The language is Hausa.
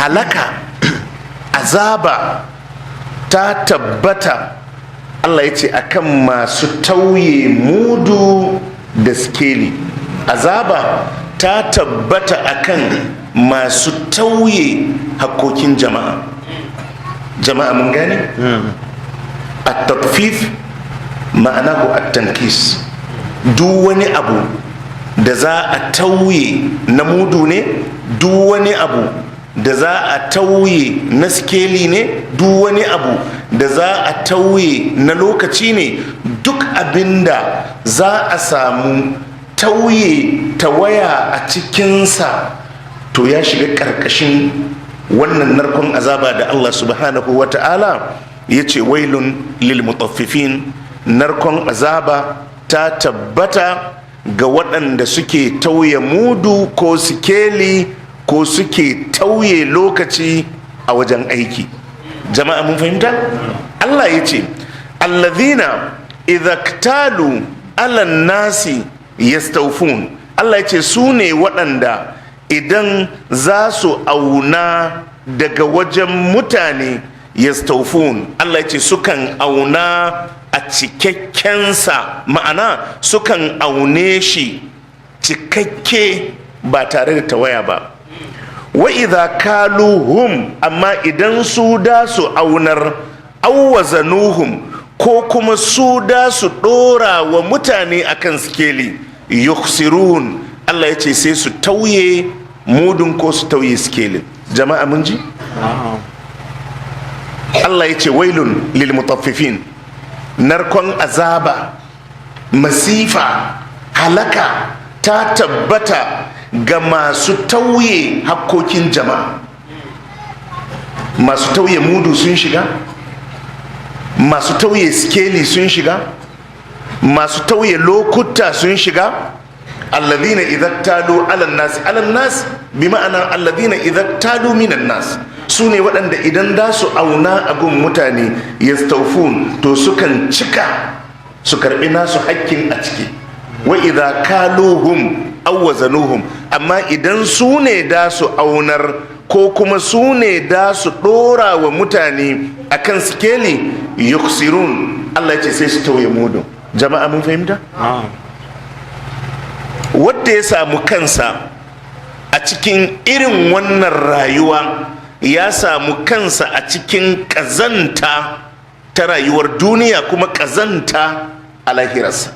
halaka azaba ta tabbata, Allah ya ce, akan masu tauye mudu da skeli. Azaba ta tabbata akan masu tauye hakokin jama'a. Jama'a mun gane? At-tatfif ma'anahu at-tankis. Duk wani abu da za a tauye na mudu ne, duk wani abu da za a tauye na skeli ne, duk wani abu da za a tauye na lokaci ne, duk abinda za a samu tauye tawaya a cikinsa to ya shiga ƙarƙashin wannan narkon azaba da Allah subhanahu wa ta'ala ya ce wailun lil mutaffifin. Narkon azaba ta tabbata ga waɗanda suke tauye mudu ko sikeli ko suke tauye lokaci a wajen aiki. Jama'a mun fahimta? Allah ya ce allazina idza ktalu ala nasi yastawfun. Allah ya ce su ne waɗanda idan za su auna daga wajen mutane yastawfun. Allah ya ce sukan auna a cikakkensa, ma'ana sukan aune shi cikakke ba tare da tawaya ba. Wa idha kaluhum, amma idan su da su aunar, awwazanuhum, ko kuma su da su dora wa mutane akan skeli, yukhsirun. Allah ya ce sai su tauye mudun ko su tauye skelin. Jama'a mun ji? Allah ya ce wailun lil mutaffifin. Narkon azaba, masifa, halaka ta tabbata ga masu tauye hakkokin jama'a. Masu tauye mudu sun shiga, masu tauye skeli sun shiga, masu tauye lokuta sun shiga. Alladhina idza talu ala nas bi ma'ana alladhina idza talu minan nas, su ne waɗanda idan da su auna abun mutane yastawfun to sukan cika su karɓi nasu hakkin a ciki. Wa idza kaluhum aw wazanuhum, amma idan su ne da su aunar ko kuma su ne da su ɗora wa mutane akan sikeli, yuksirun. Allah ya ce sai su tauye mudu. Jama'a mun fahimta? Wadda ya samu kansa a cikin irin wannan rayuwa, ya samu kansa a cikin ƙazanta ta rayuwar duniya kuma ƙazanta a lahirarsa.